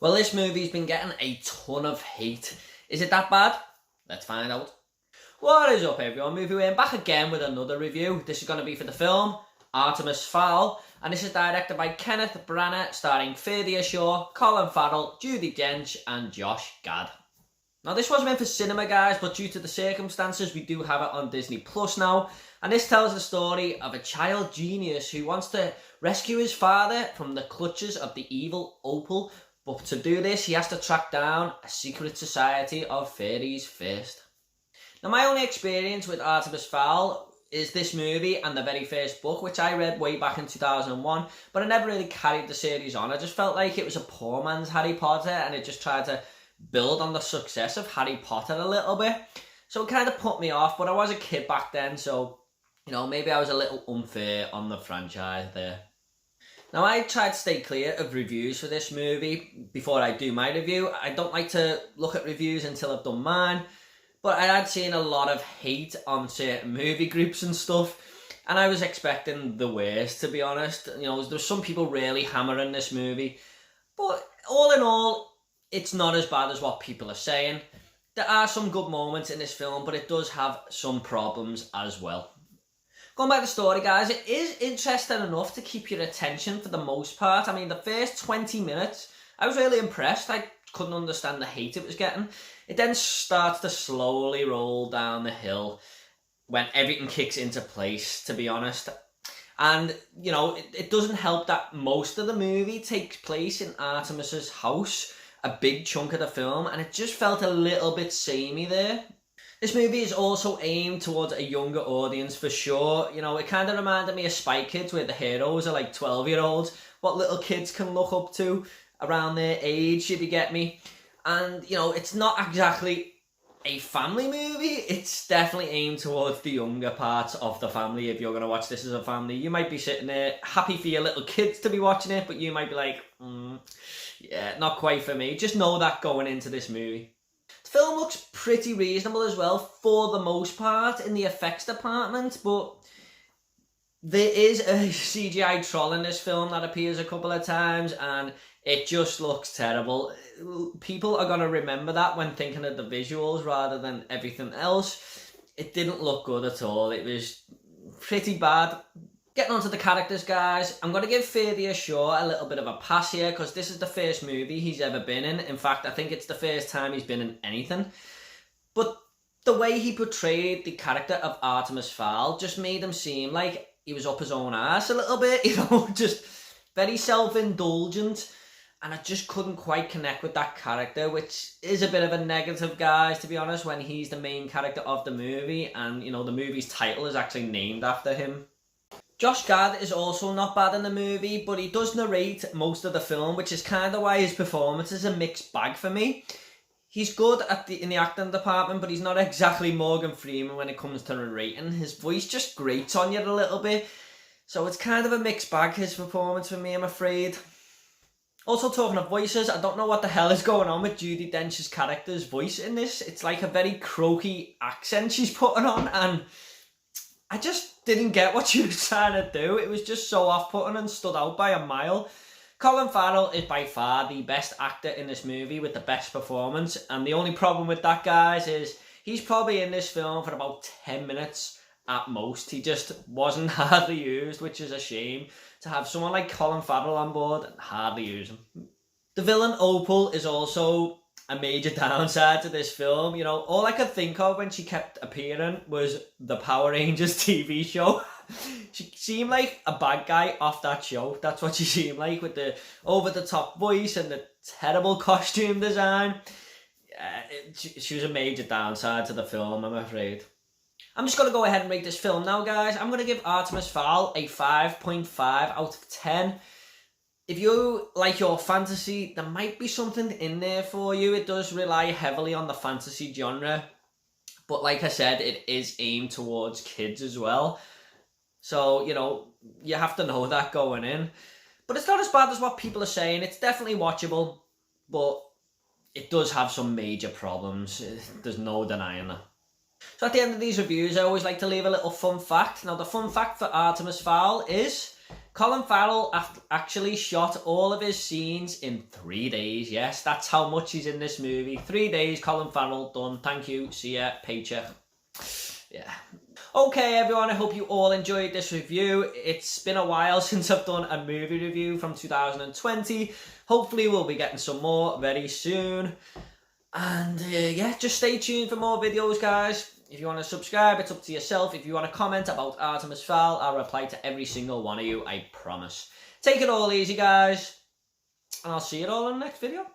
Well, this movie's been getting a ton of hate. Is it that bad? Let's find out. What is up, everyone? Movie Wayne back again with another review. This is going to be for the film Artemis Fowl, and this is directed by Kenneth Branagh, starring Ferdia Shaw, Colin Farrell, Judi Dench and Josh Gad. Now, this was meant for cinema, guys, but due to the circumstances, we do have it on Disney Plus now. And this tells the story of a child genius who wants to rescue his father from the clutches of the evil Opal. But to do this, he has to track down a secret society of fairies first. Now, my only experience with Artemis Fowl is this movie and the very first book, which I read way back in 2001, but I never really carried the series on. I just felt like it was a poor man's Harry Potter, and it just tried to build on the success of Harry Potter a little bit. So it kind of put me off, but I was a kid back then, so, maybe I was a little unfair on the franchise there. Now, I tried to stay clear of reviews for this movie before I do my review. I don't like to look at reviews until I've done mine, but I had seen a lot of hate on certain movie groups and stuff, and I was expecting the worst, to be honest. There's some people really hammering this movie, but all in all, it's not as bad as what people are saying. There are some good moments in this film, but it does have some problems as well. Going back to the story, guys, it is interesting enough to keep your attention for the most part. I mean, the first 20 minutes, I was really impressed. I couldn't understand the hate it was getting. It then starts to slowly roll down the hill when everything kicks into place, to be honest. And, it doesn't help that most of the movie takes place in Artemis's house, a big chunk of the film, and it just felt a little bit samey there. This movie is also aimed towards a younger audience for sure. It kind of reminded me of Spy Kids, where the heroes are like 12-year-olds, what little kids can look up to around their age, if you get me. And, it's not exactly a family movie. It's definitely aimed towards the younger parts of the family. If you're going to watch this as a family, you might be sitting there happy for your little kids to be watching it, but you might be like, yeah, not quite for me. Just know that going into this movie. The film looks pretty reasonable as well, for the most part, in the effects department, but there is a CGI troll in this film that appears a couple of times, and it just looks terrible. People are going to remember that when thinking of the visuals rather than everything else. It didn't look good at all. It was pretty bad. Getting onto the characters, guys, I'm going to give Ferdia Shaw a little bit of a pass here, because this is the first movie he's ever been in. In fact, I think it's the first time he's been in anything. But the way he portrayed the character of Artemis Fowl just made him seem like he was up his own arse a little bit, just very self-indulgent. And I just couldn't quite connect with that character, which is a bit of a negative, guys, to be honest, when he's the main character of the movie, and, the movie's title is actually named after him. Josh Gad is also not bad in the movie, but he does narrate most of the film, which is kind of why his performance is a mixed bag for me. He's good in the acting department, but he's not exactly Morgan Freeman when it comes to narrating. His voice just grates on you a little bit, so it's kind of a mixed bag, his performance for me, I'm afraid. Also, talking of voices, I don't know what the hell is going on with Judi Dench's character's voice in this. It's like a very croaky accent she's putting on, and I just didn't get what she was trying to do. It was just so off-putting and stood out by a mile. Colin Farrell is by far the best actor in this movie with the best performance. And the only problem with that, guys, is he's probably in this film for about 10 minutes at most. He just wasn't hardly used, which is a shame to have someone like Colin Farrell on board and hardly use him. The villain Opal is also a major downside to this film. All I could think of when she kept appearing was the Power Rangers TV show. She seemed like a bad guy off that show. That's what she seemed like, with the over-the-top voice and the terrible costume design. She was a major downside to the film, I'm afraid. I'm just going to go ahead and rate this film now, guys. I'm going to give Artemis Fowl a 5.5 out of 10. If you like your fantasy, there might be something in there for you. It does rely heavily on the fantasy genre, but like I said, it is aimed towards kids as well. So, you have to know that going in. But it's not as bad as what people are saying. It's definitely watchable, but it does have some major problems. There's no denying that. So at the end of these reviews, I always like to leave a little fun fact. Now, the fun fact for Artemis Fowl is Colin Farrell actually shot all of his scenes in 3 days. Yes, that's how much he's in this movie. 3 days, Colin Farrell, done. Thank you, see ya, paycheck. Yeah. Okay, everyone, I hope you all enjoyed this review. It's been a while since I've done a movie review from 2020. Hopefully we'll be getting some more very soon. And yeah, just stay tuned for more videos, guys. If you want to subscribe, it's up to yourself. If you want to comment about Artemis Fowl, I'll reply to every single one of you, I promise. Take it all easy, guys. And I'll see you all in the next video.